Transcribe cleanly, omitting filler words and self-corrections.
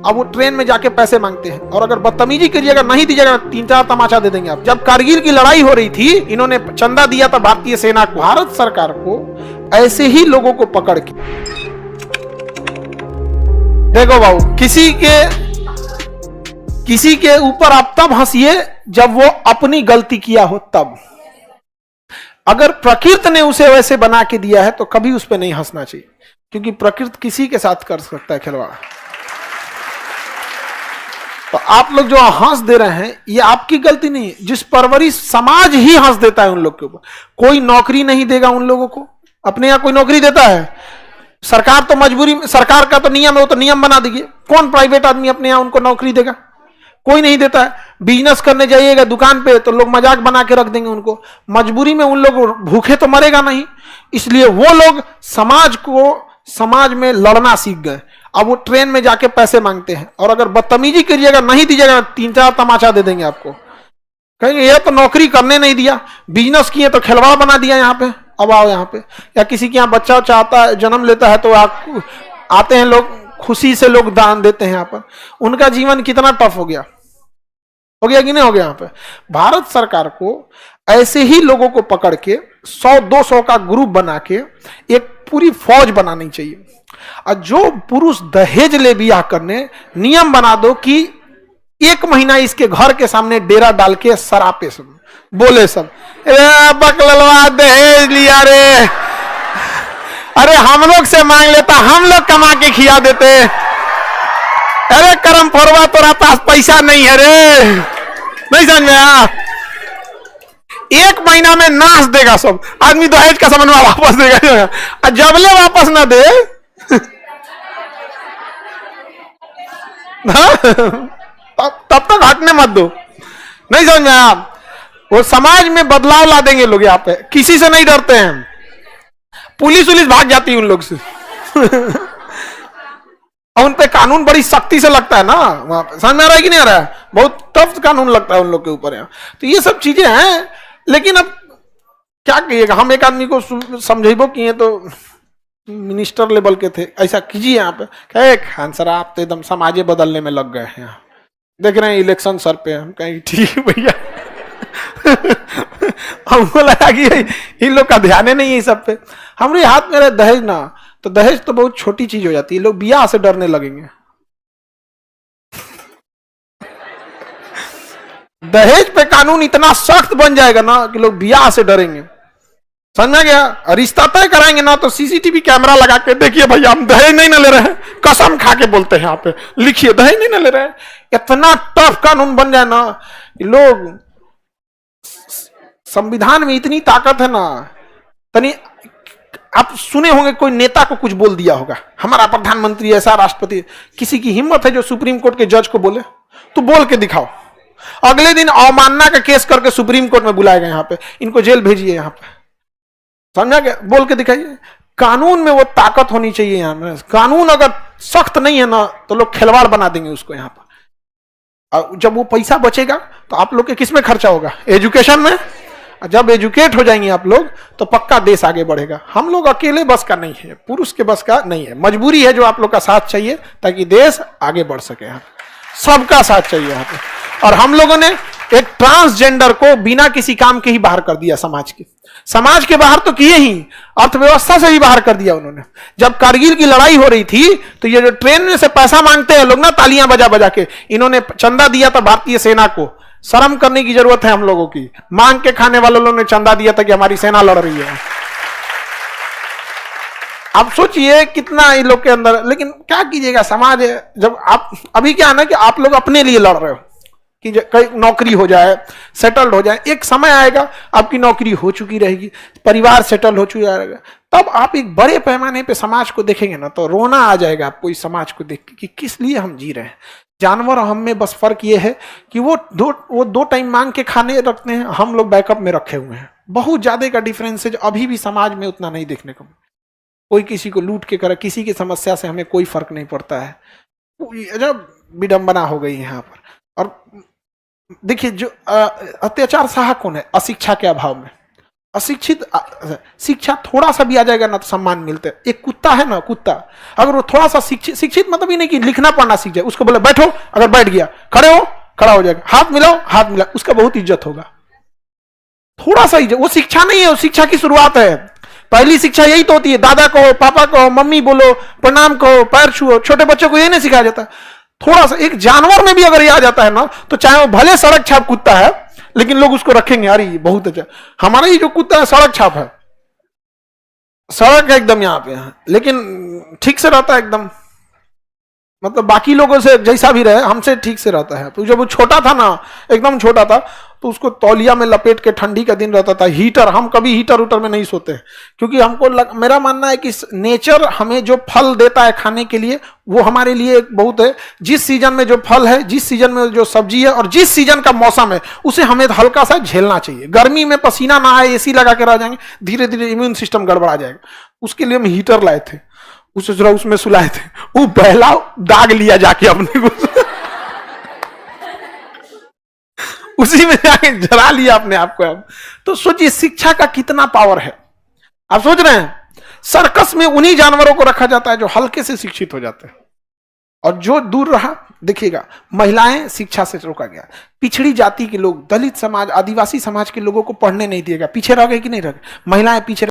अब वो ट्रेन में जाके पैसे मांगते हैं, और अगर बदतमीजी करिएगा, नहीं दीजिएगा, 3-4 तमाचा दे देंगे आप। जब कारगिल की लड़ाई हो रही थी, इन्होंने चंदा दिया था भारतीय सेना को। भारत सरकार को ऐसे ही लोगों को पकड़ के, देखो बाबू, किसी के ऊपर आप तब हंसिए जब वो अपनी गलती किया हो तब। अगर प्रकृति ने उसे वैसे बना के दिया है तो कभी उस पर नहीं हंसना चाहिए, क्योंकि प्रकृति किसी के साथ कर सकता है खिलवाड़। तो आप लोग जो हंस दे रहे हैं, ये आपकी गलती नहीं है, जिस परवरिश समाज ही हंस देता है उन लोग के ऊपर। कोई नौकरी नहीं देगा उन लोगों को, अपने यहाँ कोई नौकरी देता है? सरकार तो मजबूरी में, सरकार का तो नियम है, वो तो नियम बना दीजिए। कौन प्राइवेट आदमी अपने यहाँ उनको नौकरी देगा? कोई नहीं देता है। बिजनेस करने जाइएगा दुकान पे तो लोग मजाक बना के रख देंगे उनको। मजबूरी में उन लोग भूखे तो मरेगा नहीं, इसलिए वो लोग समाज में लड़ना सीख गए। अब वो ट्रेन में जाके पैसे मांगते हैं, और अगर बदतमीजी करिएगा, नहीं दीजिएगा, 3-4 तमाचा दे देंगे आपको। कहेंगे ये तो नौकरी करने नहीं दिया, बिजनेस किए तो खिलवाड़ बना दिया यहाँ पे, अब आओ यहाँ पे। या किसी के यहाँ बच्चा चाहता है, जन्म लेता है, तो आते हैं लोग, खुशी से लोग दान देते हैं यहाँ पर। उनका जीवन कितना टफ हो गया कि नहीं हो गया? यहाँ पे भारत सरकार को ऐसे ही लोगों को पकड़ के 100-200 का ग्रुप बना के एक पूरी फौज बनानी चाहिए। और जो पुरुष दहेज ले बियाह करने, नियम बना दो कि 1 महीना इसके घर के सामने डेरा डाल के सरापे सब बोले, सब बकललवा दहेज लिया रे, अरे हम लोग से मांग लेता, हम लोग कमा के खिया देते, अरे करम फोरवा तोरा पास पैसा नहीं है रे। नहीं समझ में आया? 1 महीना में नाश देगा सब आदमी, दहेज का सामान वापस देगा, और जबले वापस ना दे तब तक हटने मत दो। नहीं समझ में आया? वो समाज में बदलाव ला देंगे लोग। यहाँ पे किसी से नहीं डरते हैं, पुलिस भाग जाती है उन लोग से। और उन पे कानून बड़ी सख्ती से लगता है ना, वहां पे समझ में आ रहा है कि नहीं आ रहा है? बहुत टफ कानून लगता है उन लोग के ऊपर यहाँ। तो ये सब चीजें हैं, लेकिन अब क्या कहिएगा, हम एक आदमी को समझेबो किए तो मिनिस्टर लेवल के थे, ऐसा कीजिए यहाँ पे, कहे खान सर आप तो एकदम समाजे बदलने में लग गए हैं, देख रहे हैं इलेक्शन सर पे। हम कहीं ठीक भैया, हमको लगा कि इन लोग का ध्यान नहीं है सब पे। हमारे हाथ में रहे दहेज ना, तो दहेज तो बहुत छोटी चीज हो जाती है, लोग ब्याह से डरने लगेंगे। दहेज पे कानून इतना सख्त बन जाएगा ना कि लोग ब्याह से डरेंगे। समझ गया? रिश्ता तय कराएंगे ना तो सीसीटीवी कैमरा लगा के, देखिए भैया हम दहेज नहीं ना ले रहे हैं, कसम खा के बोलते हैं यहाँ पे, लिखिए दहेज नहीं ना ले रहे हैं। इतना टफ कानून बन जाए ना, लोग, संविधान में इतनी ताकत है ना। तनी आप सुने होंगे कोई नेता को कुछ बोल दिया होगा, हमारा प्रधानमंत्री ऐसा, राष्ट्रपति, किसी की हिम्मत है जो सुप्रीम कोर्ट के जज को बोले? तो बोल के दिखाओ, अगले दिन अवमानना का केस करके सुप्रीम कोर्ट में बुलाएगा, यहाँ पे इनको जेल भेजिए, यहाँ पे, समझा गया? बोल के दिखाइए। कानून में वो ताकत होनी चाहिए यहाँ में। कानून अगर सख्त नहीं है ना तो लोग खिलवाड़ बना देंगे उसको यहाँ पर। और जब वो पैसा बचेगा तो आप लोग के किस में खर्चा होगा? एजुकेशन में। जब एजुकेट हो जाएंगे आप लोग तो पक्का देश आगे बढ़ेगा। हम लोग अकेले बस का नहीं है, पुरुष के बस का नहीं है, मजबूरी है जो आप लोग का साथ चाहिए ताकि देश आगे बढ़ सके। यहाँ सबका साथ चाहिए यहाँ पे। और हम लोगों ने एक ट्रांसजेंडर को बिना किसी काम के ही बाहर कर दिया समाज के बाहर तो किए ही, अर्थव्यवस्था से भी बाहर कर दिया उन्होंने। जब कारगिल की लड़ाई हो रही थी तो ये जो ट्रेन में से पैसा मांगते हैं लोग ना, तालियां बजा बजा के, इन्होंने चंदा दिया था भारतीय सेना को। शर्म करने की जरूरत है हम लोगों की। मांग के खाने वाले लोगों ने चंदा दिया था कि हमारी सेना लड़ रही है। आप सोचिए कितना इन लोग के अंदर। लेकिन क्या कीजिएगा, समाज है। जब आप अभी क्या है ना कि आप लोग अपने लिए लड़ रहे हो कि कहीं नौकरी हो जाए, सेटल्ड हो जाए। एक समय आएगा आपकी नौकरी हो चुकी रहेगी, परिवार सेटल हो चुका रहेगा, तब आप एक बड़े पैमाने पे समाज को देखेंगे ना तो रोना आ जाएगा आपको इस समाज को देख के कि किस लिए हम जी रहे हैं। जानवर हम में बस फर्क ये है कि वो दो टाइम मांग के खाने रखते हैं, हम लोग बैकअप में रखे हुए हैं। बहुत ज्यादा का डिफरेंस है जो अभी भी समाज में उतना नहीं देखने को। कोई किसी को लूट के करे, किसी की समस्या से हमें कोई फर्क नहीं पड़ता है। जब विडंबना हो गई यहाँ पर। और देखिए जो अत्याचार सहा कौन है? अशिक्षा के अभाव में। अशिक्षित शिक्षा थोड़ा सा भी आ जाएगा ना तो सम्मान मिलते हैं। एक कुत्ता है ना, कुत्ता अगर वो थोड़ा सा शिक्षित मतलब ही नहीं कि लिखना पढ़ना सीख जाए, उसको बोले बैठो, अगर बैठ गया, खड़े हो, खड़ा हो जाएगा, हाथ मिलाओ, हाथ मिला, उसका बहुत इज्जत होगा। थोड़ा सा इज्जत, वो शिक्षा नहीं है, वो शिक्षा की शुरुआत है। पहली शिक्षा यही तो होती है, दादा कहो, पापा कहो, मम्मी बोलो, प्रणाम कहो, पैर छुओ। छोटे बच्चों को यही नहीं सिखाया जाता। थोड़ा सा एक जानवर में भी अगर ये आ जाता है ना, तो चाहे वो भले सड़क छाप कुत्ता है, लेकिन लोग उसको रखेंगे, अरे बहुत अच्छा। हमारा ये जो कुत्ता है सड़क छाप है, सड़क है एकदम यहाँ पे है, लेकिन ठीक से रहता है एकदम, मतलब बाकी लोगों से जैसा भी रहे, हमसे ठीक से रहता है। तो जब वो छोटा था ना, एकदम छोटा था, तो उसको तौलिया में लपेट के, ठंडी का दिन रहता था, हीटर, हम कभी हीटर उटर में नहीं सोते, क्योंकि हमको मेरा मानना है कि नेचर हमें जो फल देता है खाने के लिए, वो हमारे लिए बहुत है। जिस सीजन में जो फल है, जिस सीजन में जो सब्जी है, और जिस सीजन का मौसम है, उसे हमें हल्का सा झेलना चाहिए। गर्मी में पसीना ना आए, एसी लगा के रह जाएंगे, धीरे धीरे इम्यून सिस्टम गड़बड़ा जाएगा। उसके लिए हम हीटर लाए थे, उसे जरा उसमें सुलाए थे, वो पहला दाग लिया जाके अपने को उसी में जाके जला लिया अपने आप को। अब तो सोचिए शिक्षा का कितना पावर है। आप सोच रहे हैं, सर्कस में उन्हीं जानवरों को रखा जाता है जो हल्के से शिक्षित हो जाते हैं, और जो दूर रहा, देखिएगा महिलाएं शिक्षा से रोका गया, पिछड़ी जाति के लोग, दलित समाज, आदिवासी समाज के लोगों को पढ़ने नहीं दिएगा, पीछे रह गए कि नहीं रह गए, महिलाएं पीछे